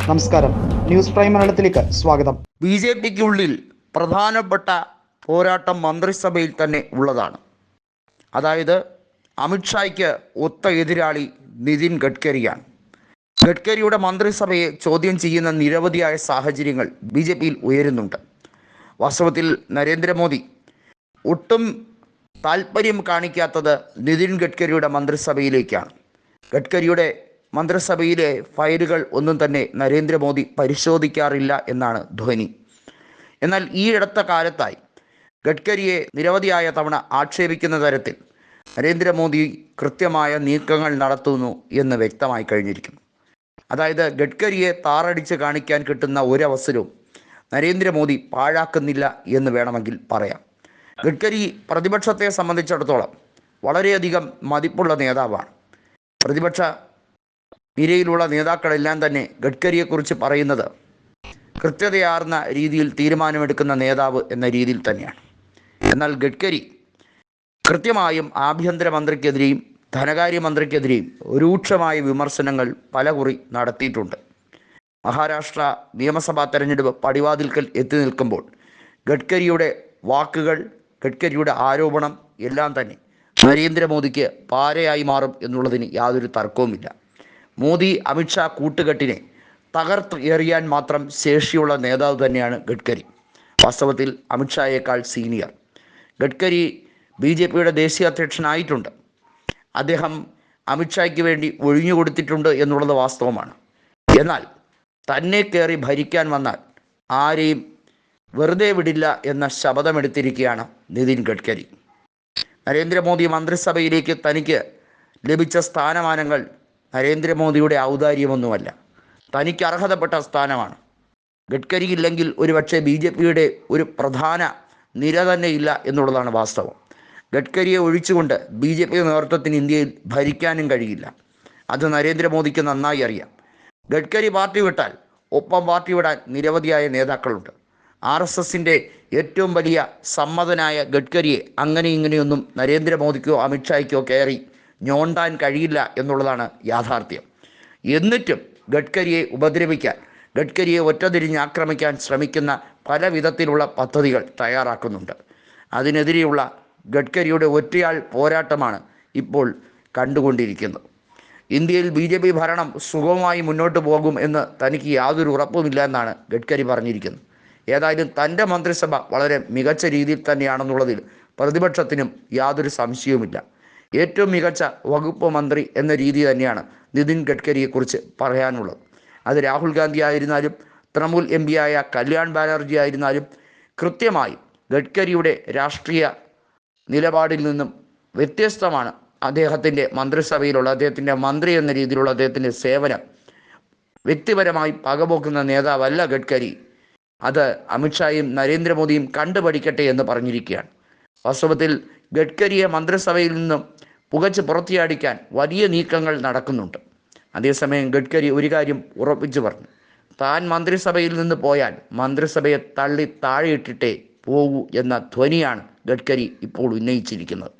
നമസ്കാരം, news prime മലയാളത്തിലേക്ക് സ്വാഗതം. ബി.ജെ.പിക്കുള്ളിൽ പ്രധാനപ്പെട്ട പോരാട്ടം മന്ത്രിസഭയിൽ തന്നെ ഉള്ളതാണ്. അതായത് അമിത്ഷായ്ക്ക് ഒത്ത എതിരാളി നിതിൻ ഗഡ്കരിയാണ്. ഗഡ്കരിയുടെ മന്ത്രിസഭയെ ചോദ്യം ചെയ്യുന്ന നിരവധിയായ സാഹചര്യങ്ങൾ ബി.ജെ.പിയിൽ ഉയരുന്നുണ്ട്. വാസ്തവത്തിൽ നരേന്ദ്രമോദി ഒട്ടും താല്പര്യം കാണിക്കാത്തത് നിതിൻ ഗഡ്കരിയുടെ മന്ത്രിസഭയിലേക്കാണ്. ഗഡ്കരിയുടെ മന്ത്രിസഭയിലെ ഫയലുകൾ ഒന്നും തന്നെ നരേന്ദ്രമോദി പരിശോധിക്കാറില്ല എന്നാണ് ധ്വനി. എന്നാൽ ഈ അടുത്ത കാലത്തായി ഗഡ്കരിയെ നിരവധിയായ തവണ ആക്ഷേപിക്കുന്ന തരത്തിൽ നരേന്ദ്രമോദി കൃത്യമായ നീക്കങ്ങൾ നടത്തുന്നു എന്ന് വ്യക്തമായി കഴിഞ്ഞിരിക്കുന്നു. അതായത് ഗഡ്കരിയെ താറടിച്ച് കാണിക്കാൻ കിട്ടുന്ന ഒരവസരവും നരേന്ദ്രമോദി പാഴാക്കുന്നില്ല എന്ന് വേണമെങ്കിൽ പറയാം. ഗഡ്കരി പ്രതിപക്ഷത്തെ സംബന്ധിച്ചിടത്തോളം വളരെയധികം മതിപ്പുള്ള നേതാവാണ്. പ്രതിപക്ഷ നിരയിലുള്ള നേതാക്കളെല്ലാം തന്നെ ഗഡ്കരിയെക്കുറിച്ച് പറയുന്നത് കൃത്യതയാർന്ന രീതിയിൽ തീരുമാനമെടുക്കുന്ന നേതാവ് എന്ന രീതിയിൽ തന്നെയാണ്. എന്നാൽ ഗഡ്കരി കൃത്യമായും ആഭ്യന്തരമന്ത്രിക്കെതിരെയും ധനകാര്യമന്ത്രിക്കെതിരെയും രൂക്ഷമായ വിമർശനങ്ങൾ പലകുറി നടത്തിയിട്ടുണ്ട്. മഹാരാഷ്ട്ര നിയമസഭാ തെരഞ്ഞെടുപ്പ് പടിവാതിൽക്കൽ എത്തി നിൽക്കുമ്പോൾ ഗഡ്കരിയുടെ വാക്കുകൾ, ഗഡ്കരിയുടെ ആരോപണം എല്ലാം തന്നെ നരേന്ദ്രമോദിക്ക് പാരയായി മാറും എന്നുള്ളതിന് യാതൊരു തർക്കവുമില്ല. മോദി അമിത്ഷാ കൂട്ടുകെട്ടിനെ തകർത്ത് എറിയാൻ മാത്രം ശേഷിയുള്ള നേതാവ് തന്നെയാണ് ഗഡ്കരി. വാസ്തവത്തിൽ അമിത്ഷായേക്കാൾ സീനിയർ. ഗഡ്കരി ബി.ജെ.പിയുടെ ദേശീയ അധ്യക്ഷനായിട്ടുണ്ട്. അദ്ദേഹം അമിത്ഷായ്ക്ക് വേണ്ടി ഒഴിഞ്ഞു കൊടുത്തിട്ടുണ്ട് എന്നുള്ളത് വാസ്തവമാണ്. എന്നാൽ തന്നെ കയറി ഭരിക്കാൻ വന്നാൽ ആരെയും വെറുതെ വിടില്ല എന്ന ശപഥമെടുത്തിരിക്കുകയാണ് നിതിൻ ഗഡ്കരി. നരേന്ദ്രമോദി മന്ത്രിസഭയിലേക്ക് തനിക്ക് ലഭിച്ച സ്ഥാനമാനങ്ങൾ നരേന്ദ്രമോദിയുടെ ഔദാര്യമൊന്നുമല്ല, തനിക്ക് അർഹതപ്പെട്ട സ്ഥാനമാണ്. ഗഡ്കരി ഇല്ലെങ്കിൽ ഒരുപക്ഷെ ബി.ജെ.പിയുടെ ഒരു പ്രധാന നിര തന്നെ ഇല്ല എന്നുള്ളതാണ് വാസ്തവം. ഗഡ്കരിയെ ഒഴിച്ചുകൊണ്ട് ബി.ജെ.പി നേതൃത്വത്തിന് ഇന്ത്യയിൽ ഭരിക്കാനും കഴിയില്ല. അത് നരേന്ദ്രമോദിക്ക് നന്നായി അറിയാം. ഗഡ്കരി പാർട്ടി വിട്ടാൽ ഒപ്പം പാർട്ടി വിടാൻ നിരവധിയായ നേതാക്കളുണ്ട്. ആർ.എസ്.എസിൻ്റെ ഏറ്റവും വലിയ സമ്മതനായ ഗഡ്കരിയെ അങ്ങനെ ഇങ്ങനെയൊന്നും നരേന്ദ്രമോദിക്കോ അമിത്ഷായ്ക്കോ കയറി ഞോണ്ടാൻ കഴിയില്ല എന്നുള്ളതാണ് യാഥാർത്ഥ്യം. എന്നിട്ടും ഗഡ്കരിയെ ഉപദ്രവിക്കാൻ, ഗഡ്കരിയെ ഒറ്റതിരിഞ്ഞ് ആക്രമിക്കാൻ ശ്രമിക്കുന്ന പല വിധത്തിലുള്ള പദ്ധതികൾ തയ്യാറാക്കുന്നുണ്ട്. അതിനെതിരെയുള്ള ഗഡ്കരിയുടെ ഒറ്റയാൾ പോരാട്ടമാണ് ഇപ്പോൾ കണ്ടുകൊണ്ടിരിക്കുന്നത്. ഇന്ത്യയിൽ ബി.ജെ.പി ഭരണം സുഗമമായി മുന്നോട്ട് പോകും എന്ന് തനിക്ക് യാതൊരു ഉറപ്പുമില്ല എന്നാണ് ഗഡ്കരി പറഞ്ഞിരിക്കുന്നത്. ഏതായാലും തൻ്റെ മന്ത്രിസഭ വളരെ മികച്ച രീതിയിൽ തന്നെയാണെന്നുള്ളതിൽ പ്രതിപക്ഷത്തിനും യാതൊരു സംശയവുമില്ല. ഏറ്റവും മികച്ച വകുപ്പ് മന്ത്രി എന്ന രീതി തന്നെയാണ് നിതിൻ ഗഡ്കരിയെക്കുറിച്ച് പറയാനുള്ളത്. അത് രാഹുൽ ഗാന്ധി ആയിരുന്നാലും തൃണമൂൽ എം പി ആയ കല്യാൺ ബാനർജി ആയിരുന്നാലും കൃത്യമായി ഗഡ്കരിയുടെ രാഷ്ട്രീയ നിലപാടിൽ നിന്നും വ്യത്യസ്തമാണ് അദ്ദേഹത്തിൻ്റെ മന്ത്രിസഭയിലുള്ള അദ്ദേഹത്തിൻ്റെ മന്ത്രി എന്ന രീതിയിലുള്ള അദ്ദേഹത്തിൻ്റെ സേവനം. വ്യക്തിപരമായി പകപോക്കുന്ന നേതാവല്ല ഗഡ്കരി. അത് അമിത്ഷായും നരേന്ദ്രമോദിയും കണ്ടുപഠിക്കട്ടെ എന്ന് പറഞ്ഞിരിക്കുകയാണ്. വാസ്തവത്തിൽ ഗഡ്കരിയെ മന്ത്രിസഭയിൽ നിന്നും പുകച്ച് പുറത്തിയാടിക്കാൻ വലിയ നീക്കങ്ങൾ നടക്കുന്നുണ്ട്. അതേസമയം ഗഡ്കരി ഒരു കാര്യം ഉറപ്പിച്ചു പറഞ്ഞു, താൻ മന്ത്രിസഭയിൽ നിന്ന് പോയാൽ മന്ത്രിസഭയെ തള്ളി താഴെയിട്ടിട്ടേ പോകൂ എന്ന ധ്വനിയാണ് ഗഡ്കരി ഇപ്പോൾ ഉന്നയിച്ചിരിക്കുന്നത്.